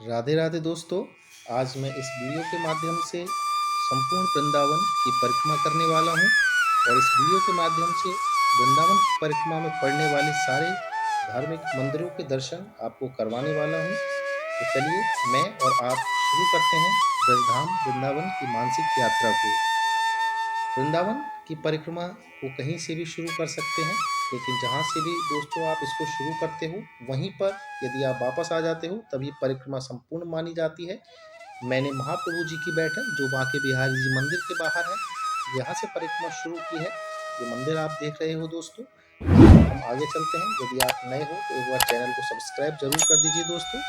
राधे राधे दोस्तों। आज मैं इस वीडियो के माध्यम से संपूर्ण वृंदावन की परिक्रमा करने वाला हूँ और इस वीडियो के माध्यम से वृंदावन की परिक्रमा में पड़ने वाले सारे धार्मिक मंदिरों के दर्शन आपको करवाने वाला हूँ। तो चलिए मैं और आप शुरू करते हैं ब्रजधाम वृंदावन की मानसिक यात्रा को। वृंदावन की परिक्रमा को कहीं से भी शुरू कर सकते हैं, लेकिन जहाँ से भी दोस्तों आप इसको शुरू करते हो वहीं पर यदि आप वापस आ जाते हो तब ये परिक्रमा संपूर्ण मानी जाती है। मैंने महाप्रभु जी की बैठक जो बांके बिहारी जी मंदिर के बाहर है, यहाँ से परिक्रमा शुरू की है। ये मंदिर आप देख रहे हो दोस्तों। हम आगे चलते हैं। यदि आप नए हो तो एक बार चैनल को सब्सक्राइब जरूर कर दीजिए दोस्तों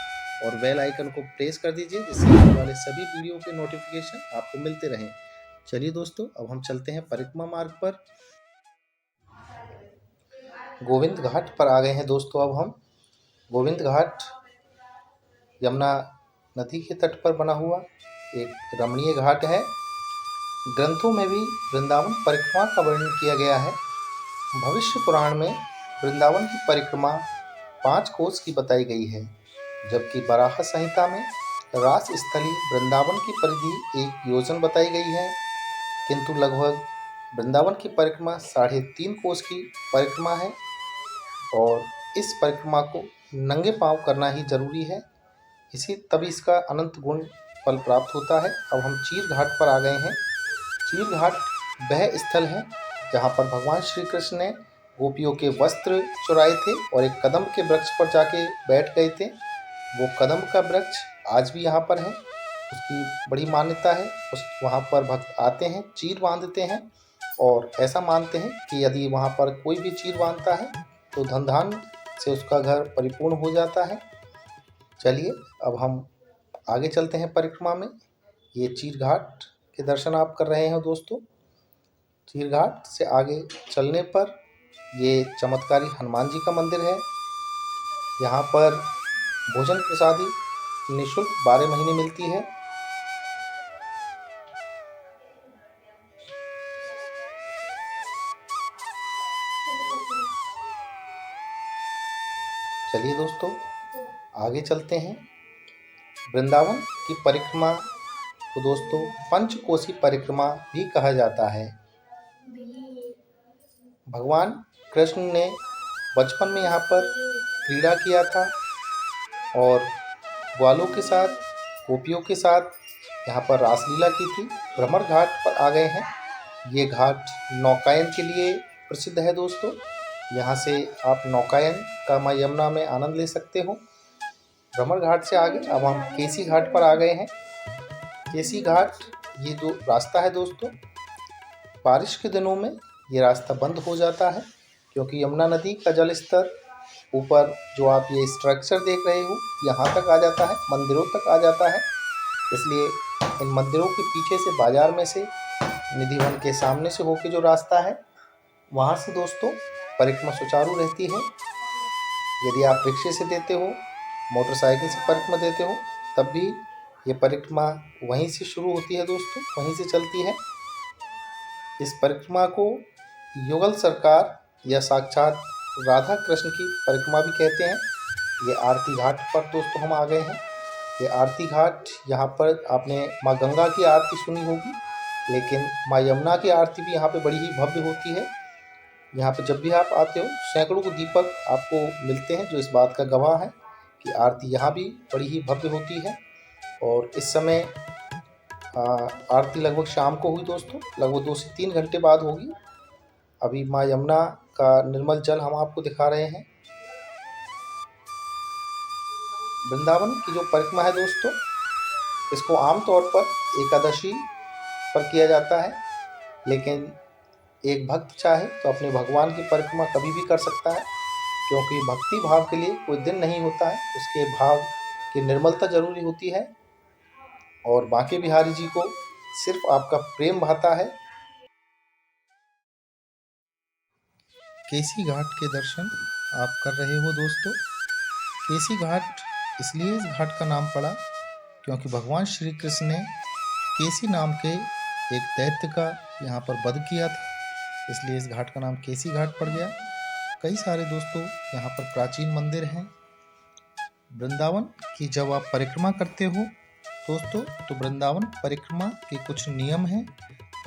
और बेल आइकन को प्रेस कर दीजिए, जिससे आने वाले सभी वीडियो के नोटिफिकेशन आपको मिलते रहें। चलिए दोस्तों, अब हम चलते हैं परिक्रमा मार्ग पर। गोविंद घाट पर आ गए हैं दोस्तों। अब हम गोविंद घाट यमुना नदी के तट पर बना हुआ एक रमणीय घाट है। ग्रंथों में भी वृंदावन परिक्रमा का वर्णन किया गया है। भविष्य पुराण में वृंदावन की परिक्रमा 5 कोस की बताई गई है, जबकि बराह संहिता में रास स्थली वृंदावन की परिधि 1 योजन बताई गई है। किंतु लगभग वृंदावन की परिक्रमा 3.5 कोस की परिक्रमा है और इस परिक्रमा को नंगे पांव करना ही जरूरी है। तभी इसका अनंत गुण फल प्राप्त होता है। अब हम चीर घाट पर आ गए हैं। चीर घाट वह स्थल है जहाँ पर भगवान श्री कृष्ण ने गोपियों के वस्त्र चुराए थे और एक कदम के वृक्ष पर जाके बैठ गए थे। वो कदम का वृक्ष आज भी यहाँ पर है, उसकी बड़ी मान्यता है। वहाँ पर भक्त आते हैं, चीर बांधते हैं और ऐसा मानते हैं कि यदि वहाँ पर कोई भी चीर बांधता है तो धन धान से उसका घर परिपूर्ण हो जाता है। चलिए अब हम आगे चलते हैं परिक्रमा में। ये चीर घाट के दर्शन आप कर रहे हैं दोस्तों। चीर घाट से आगे चलने पर ये चमत्कारी हनुमान जी का मंदिर है। यहाँ पर भोजन प्रसादी निःशुल्क 12 महीने मिलती है। चलिए दोस्तों आगे चलते हैं। वृंदावन की परिक्रमा को दोस्तों पंचकोसी परिक्रमा भी कहा जाता है। भगवान कृष्ण ने बचपन में यहाँ पर क्रीड़ा किया था और ग्वालों के साथ, गोपियों के साथ यहाँ पर रासलीला की थी। भ्रमर घाट पर आ गए हैं। ये घाट नौकायन के लिए प्रसिद्ध है दोस्तों। यहाँ से आप नौकायन का माँ यमुना में आनंद ले सकते हो। भ्रमर घाट से आगे अब हम केसी घाट पर आ गए हैं। केसी घाट ये जो रास्ता है दोस्तों, बारिश के दिनों में ये रास्ता बंद हो जाता है क्योंकि यमुना नदी का जल स्तर ऊपर जो आप ये स्ट्रक्चर देख रहे हो यहाँ तक आ जाता है, मंदिरों तक आ जाता है। इसलिए इन मंदिरों के पीछे से, बाजार में से, निधिवन के सामने से होके जो रास्ता है वहाँ से दोस्तों परिक्रमा सुचारू रहती है। यदि आप रिक्शे से देते हो, मोटरसाइकिल से परिक्रमा देते हो, तब भी ये परिक्रमा वहीं से शुरू होती है दोस्तों, वहीं से चलती है। इस परिक्रमा को युगल सरकार या साक्षात राधा कृष्ण की परिक्रमा भी कहते हैं। ये आरती घाट पर दोस्तों हम आ गए हैं। ये आरती घाट, यहाँ पर आपने माँ गंगा की आरती सुनी होगी, लेकिन माँ यमुना की आरती भी यहाँ पे बड़ी ही भव्य होती है। यहाँ पे जब भी आप आते हो सैकड़ों को दीपक आपको मिलते हैं, जो इस बात का गवाह है कि आरती यहाँ भी बड़ी ही भव्य होती है। और इस समय आरती लगभग शाम को हुई दोस्तों, लगभग 2 से 3 घंटे बाद होगी। अभी माँ यमुना का निर्मल जल हम आपको दिखा रहे हैं। वृंदावन की जो परिक्रमा है दोस्तों, इसको आमतौर पर एकादशी पर किया जाता है, लेकिन एक भक्त चाहे तो अपने भगवान की परिक्रमा कभी भी कर सकता है, क्योंकि भक्ति भाव के लिए कोई दिन नहीं होता है, उसके भाव की निर्मलता जरूरी होती है। और बांके बिहारी जी को सिर्फ आपका प्रेम भाता है। केसी घाट के दर्शन आप कर रहे हो दोस्तों। केसी घाट इसलिए इस घाट का नाम पड़ा क्योंकि भगवान श्री कृष्ण ने केसी नाम के एक दैत्य का यहाँ पर वध किया था, इसलिए इस घाट का नाम केसी घाट पड़ गया। कई सारे दोस्तों यहाँ पर प्राचीन मंदिर हैं। वृंदावन की जब आप परिक्रमा करते हो दोस्तों, तो वृंदावन परिक्रमा के कुछ नियम हैं।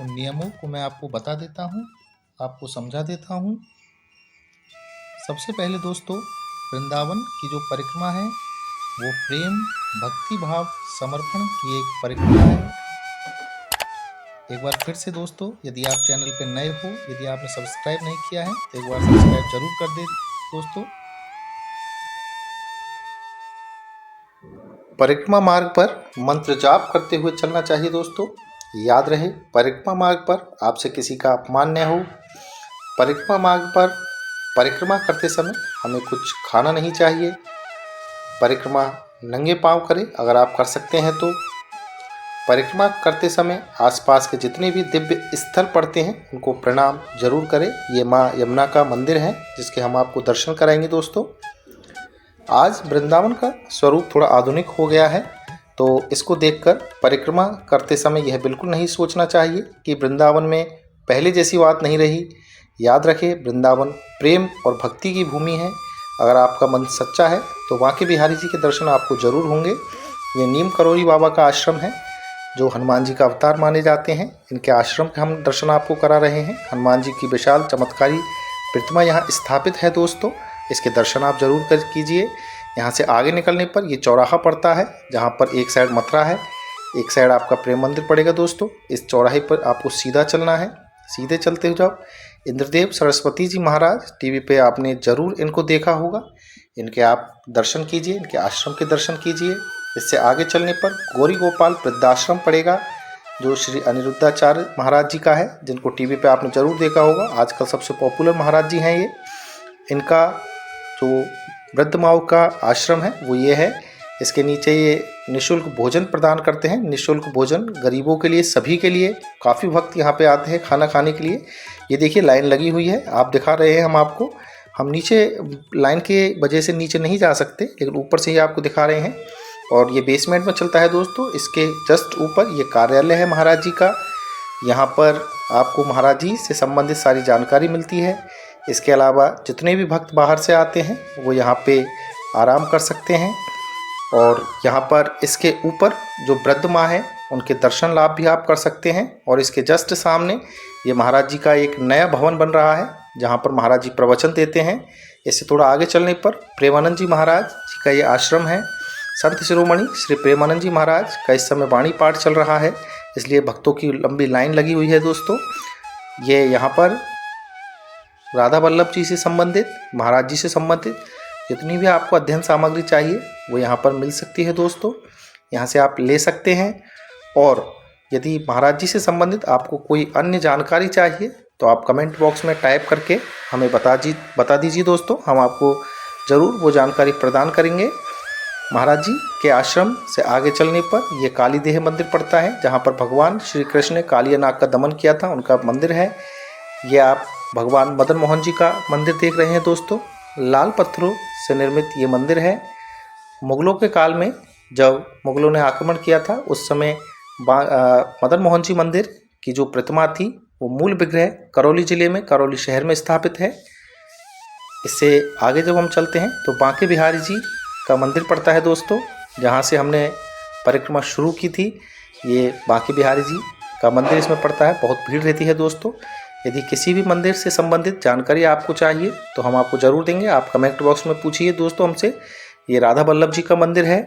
उन नियमों को मैं आपको बता देता हूँ, आपको समझा देता हूँ। सबसे पहले दोस्तों, वृंदावन की जो परिक्रमा है वो प्रेम, भक्ति भाव, समर्पण की एक परिक्रमा है। एक बार फिर से दोस्तों, यदि आप चैनल पर नए हो, यदि आपने सब्सक्राइब नहीं किया है तो एक बार सब्सक्राइब जरूर कर दे दोस्तों। परिक्रमा मार्ग पर मंत्र जाप करते हुए चलना चाहिए दोस्तों। याद रहे, परिक्रमा मार्ग पर आपसे किसी का अपमान न हो। परिक्रमा मार्ग पर परिक्रमा करते समय हमें कुछ खाना नहीं चाहिए। परिक्रमा नंगे पांव करें अगर आप कर सकते हैं तो। परिक्रमा करते समय आसपास के जितने भी दिव्य स्थल पड़ते हैं उनको प्रणाम जरूर करें। ये माँ यमुना का मंदिर है जिसके हम आपको दर्शन कराएंगे दोस्तों। आज वृंदावन का स्वरूप थोड़ा आधुनिक हो गया है, तो इसको देखकर परिक्रमा करते समय यह बिल्कुल नहीं सोचना चाहिए कि वृंदावन में पहले जैसी बात नहीं रही। याद रखें, वृंदावन प्रेम और भक्ति की भूमि है। अगर आपका मन सच्चा है तो बांके बिहारी जी के दर्शन आपको जरूर होंगे। ये नीम करोली बाबा का आश्रम है जो हनुमान जी का अवतार माने जाते हैं। इनके आश्रम के हम दर्शन आपको करा रहे हैं। हनुमान जी की विशाल चमत्कारी प्रतिमा यहाँ स्थापित है दोस्तों, इसके दर्शन आप जरूर कीजिए। यहाँ से आगे निकलने पर ये चौराहा पड़ता है जहाँ पर एक साइड मथुरा है, एक साइड आपका प्रेम मंदिर पड़ेगा दोस्तों। इस चौराहे पर आपको सीधा चलना है। सीधे चलते हो जब इंद्रदेव सरस्वती जी महाराज, टीवी पे आपने ज़रूर इनको देखा होगा, इनके आप दर्शन कीजिए, इनके आश्रम के दर्शन कीजिए। इससे आगे चलने पर गौरी गोपाल वृद्धाश्रम पड़ेगा जो श्री अनिरुद्धाचार्य महाराज जी का है, जिनको टीवी पे आपने ज़रूर देखा होगा। आजकल सबसे पॉपुलर महाराज जी हैं ये। इनका जो वृद्ध माऊ का आश्रम है वो ये है। इसके नीचे ये निःशुल्क भोजन प्रदान करते हैं। निःशुल्क भोजन गरीबों के लिए, सभी के लिए। काफ़ी भक्त यहाँ पे आते हैं खाना खाने के लिए। ये देखिए लाइन लगी हुई है, आप दिखा रहे हैं हम आपको। हम नीचे लाइन के वजह से नीचे नहीं जा सकते, लेकिन ऊपर से ही आपको दिखा रहे हैं। और ये बेसमेंट में चलता है दोस्तों। इसके जस्ट ऊपर ये कार्यालय है महाराज जी का। यहाँ पर आपको महाराज जी से संबंधित सारी जानकारी मिलती है। इसके अलावा जितने भी भक्त बाहर से आते हैं वो यहाँ पे आराम कर सकते हैं। और यहाँ पर इसके ऊपर जो वृद्ध माँ है उनके दर्शन लाभ भी आप कर सकते हैं। और इसके जस्ट सामने ये महाराज जी का एक नया भवन बन रहा है जहाँ पर महाराज जी प्रवचन देते हैं। इससे थोड़ा आगे चलने पर प्रेमानंद जी महाराज जी का ये आश्रम है। संत शिरोमणि श्री प्रेमानंद जी महाराज का इस समय वाणी पाठ चल रहा है, इसलिए भक्तों की लंबी लाइन लगी हुई है दोस्तों। ये यहाँ पर राधा वल्लभ जी से संबंधित, महाराज जी से संबंधित जितनी भी आपको अध्ययन सामग्री चाहिए वो यहाँ पर मिल सकती है दोस्तों। यहाँ से आप ले सकते हैं। और यदि महाराज जी से संबंधित आपको कोई अन्य जानकारी चाहिए तो आप कमेंट बॉक्स में टाइप करके हमें बता दीजिए दोस्तों, हम आपको ज़रूर वो जानकारी प्रदान करेंगे। महाराज जी के आश्रम से आगे चलने पर ये काली देह मंदिर पड़ता है जहाँ पर भगवान श्री कृष्ण ने कालिया नाग का दमन किया था, उनका मंदिर है। ये आप भगवान मदन मोहन जी का मंदिर देख रहे हैं दोस्तों। लाल पत्थरों से निर्मित ये मंदिर है। मुग़लों के काल में जब मुग़लों ने आक्रमण किया था उस समय मदन मोहन जी मंदिर की जो प्रतिमा थी वो मूल विग्रह करौली ज़िले में, करौली शहर में स्थापित है। इससे आगे जब हम चलते हैं तो बांके बिहारी जी का मंदिर पड़ता है दोस्तों, जहाँ से हमने परिक्रमा शुरू की थी। ये बांके बिहारी जी का मंदिर इसमें पड़ता है। बहुत भीड़ रहती है दोस्तों। यदि किसी भी मंदिर से संबंधित जानकारी आपको चाहिए तो हम आपको ज़रूर देंगे। आप कमेंट बॉक्स में पूछिए दोस्तों हमसे। ये राधा वल्लभ जी का मंदिर है।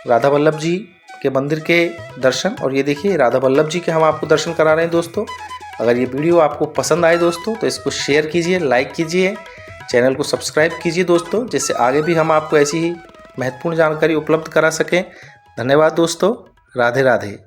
राधा वल्लभ जी के मंदिर के दर्शन, और ये देखिए राधा वल्लभ जी के हम आपको दर्शन करा रहे हैं दोस्तों। अगर ये वीडियो आपको पसंद आए दोस्तों तो इसको शेयर कीजिए, लाइक कीजिए, चैनल को सब्सक्राइब कीजिए दोस्तों, जिससे आगे भी हम आपको ऐसी ही महत्वपूर्ण जानकारी उपलब्ध करा सकें। धन्यवाद दोस्तों। राधे राधे।